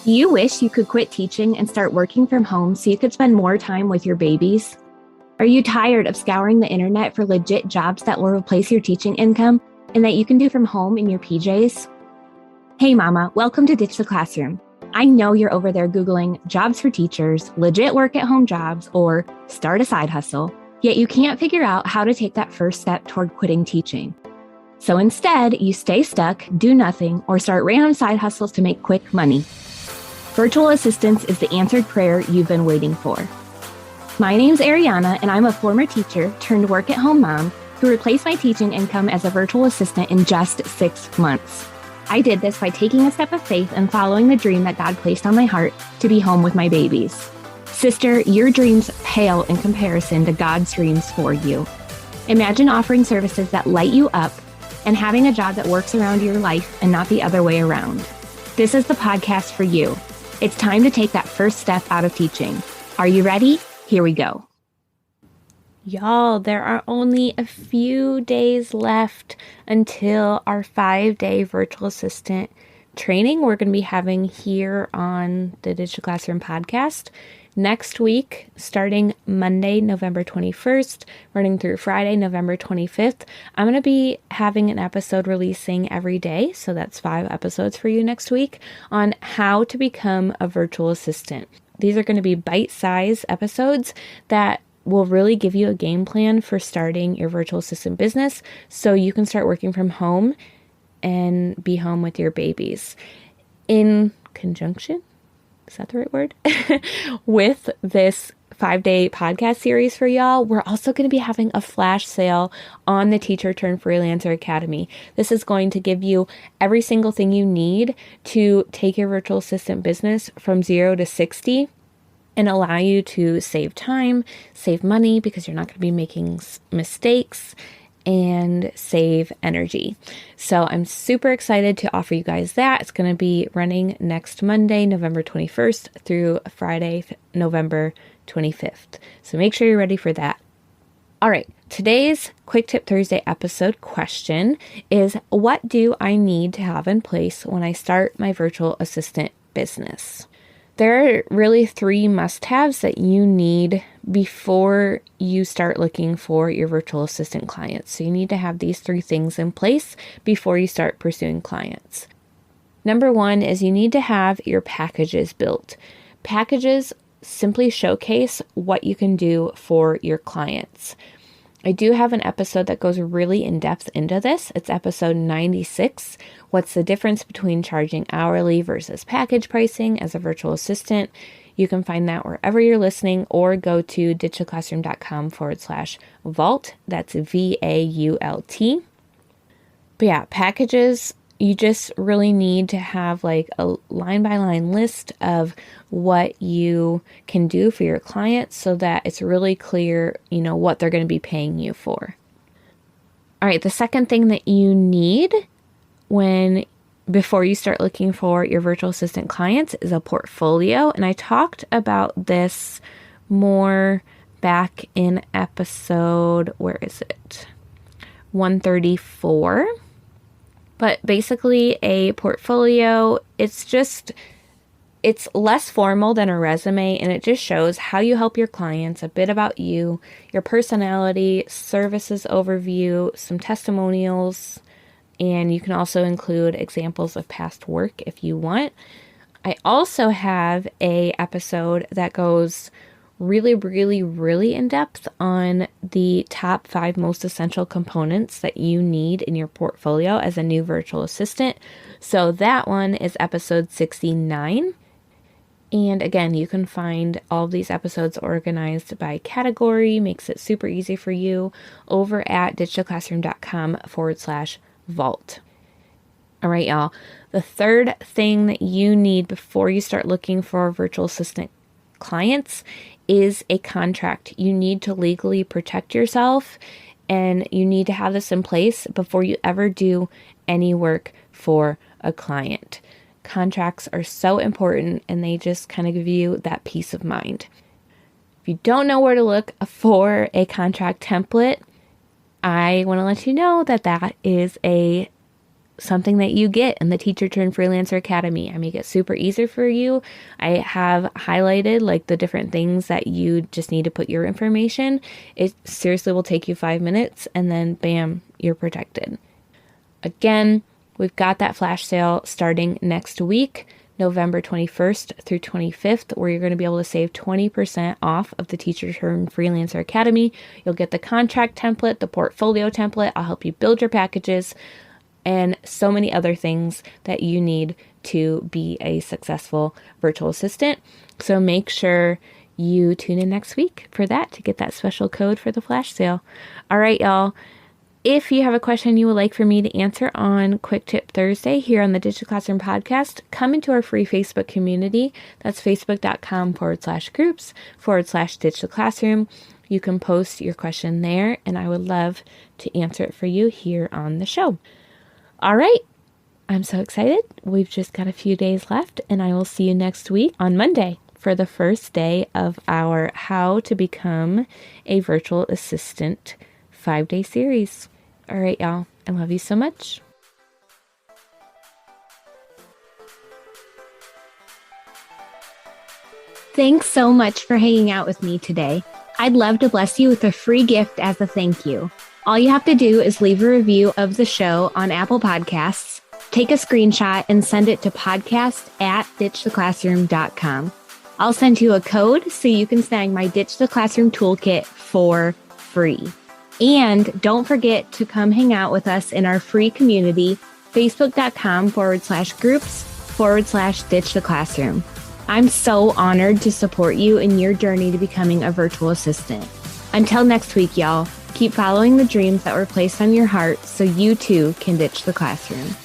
Do you wish you could quit teaching and start working from home so you could spend more time with your babies? Are you tired of scouring the internet for legit jobs that will replace your teaching income and that you can do from home in your PJs? Hey mama, welcome to Ditch the Classroom. I know you're over there Googling jobs for teachers, legit work at home jobs, or start a side hustle, yet you can't figure out how to take that first step toward quitting teaching. So instead, you stay stuck, do nothing, or start random side hustles to make quick money. Virtual assistance is the answered prayer you've been waiting for. My name's Ariana, and I'm a former teacher turned work-at-home mom who replaced my teaching income as a virtual assistant in just 6 months. I did this by taking a step of faith and following the dream that God placed on my heart to be home with my babies. Sister, your dreams pale in comparison to God's dreams for you. Imagine offering services that light you up and having a job that works around your life and not the other way around. This is the podcast for you. It's time to take that first step out of teaching. Are you ready? Here we go. Y'all, there are only a few days left until our 5-day virtual assistant training we're going to be having here on the Ditch the Classroom podcast. Next week, starting Monday, November 21st, running through Friday, November 25th, I'm going to be having an episode releasing every day. So that's 5 episodes for you next week on how to become a virtual assistant. These are going to be bite-sized episodes that will really give you a game plan for starting your virtual assistant business so you can start working from home and be home with your babies. In conjunction, is that the right word? With this 5-day podcast series for y'all, we're also going to be having a flash sale on the Teacher Turned Freelancer Academy. This is going to give you every single thing you need to take your virtual assistant business from 0 to 60 and allow you to save time, save money because you're not going to be making mistakes, and save energy. So I'm super excited to offer you guys that. It's going to be running next Monday, November 21st through Friday, November 25th. So make sure you're ready for that. All right, today's Quick Tip Thursday episode question is, what do I need to have in place when I start my virtual assistant business? There are really 3 must-haves that you need before you start looking for your virtual assistant clients. So you need to have these 3 things in place before you start pursuing clients. Number 1 is you need to have your packages built. Packages simply showcase what you can do for your clients. I do have an episode that goes really in depth into this. It's episode 96. What's the difference between charging hourly versus package pricing as a virtual assistant? You can find that wherever you're listening or go to ditchtheclassroom.com/vault. That's VAULT. But yeah, packages, you just really need to have like a line-by-line list of what you can do for your clients so that it's really clear, what they're going to be paying you for. All right, the second thing that you need before you start looking for your virtual assistant clients is a portfolio. And I talked about this more back in episode, 134. But basically a portfolio, it's less formal than a resume, and it just shows how you help your clients, a bit about you, your personality, services overview, some testimonials, and you can also include examples of past work if you want. I also have an episode that goes really, really, really in depth on the top 5 most essential components that you need in your portfolio as a new virtual assistant. So that one is episode 69. And again, you can find all of these episodes organized by category, makes it super easy for you over at ditchtheclassroom.com/vault. All right, y'all. The third thing that you need before you start looking for virtual assistant clients is a contract. You need to legally protect yourself, and you need to have this in place before you ever do any work for a client. Contracts are so important, and they just kind of give you that peace of mind. If you don't know where to look for a contract template, I want to let you know that is a something that you get in the Teacher Turned Freelancer Academy. I make it super easy for you. I have highlighted like the different things that you just need to put your information. It seriously will take you 5 minutes and then bam, you're protected. Again, we've got that flash sale starting next week, November 21st through 25th, where you're going to be able to save 20% off of the Teacher Turned Freelancer Academy. You'll get the contract template, the portfolio template. I'll help you build your packages and so many other things that you need to be a successful virtual assistant. So make sure you tune in next week for that to get that special code for the flash sale. All right, y'all. If you have a question you would like for me to answer on Quick Tip Thursday here on the Digital Classroom podcast, come into our free Facebook community. That's facebook.com/groups/Digital Classroom. You can post your question there, and I would love to answer it for you here on the show. All right. I'm so excited. We've just got a few days left, and I will see you next week on Monday for the first day of our How to Become a Virtual Assistant 5-day series. All right, y'all. I love you so much. Thanks so much for hanging out with me today. I'd love to bless you with a free gift as a thank you. All you have to do is leave a review of the show on Apple Podcasts, take a screenshot, and send it to podcast@ditchtheclassroom.com. I'll send you a code so you can snag my Ditch the Classroom toolkit for free. And don't forget to come hang out with us in our free community, facebook.com/groups/Ditch the Classroom. I'm so honored to support you in your journey to becoming a virtual assistant. Until next week, y'all, keep following the dreams that were placed on your heart so you too can ditch the classroom.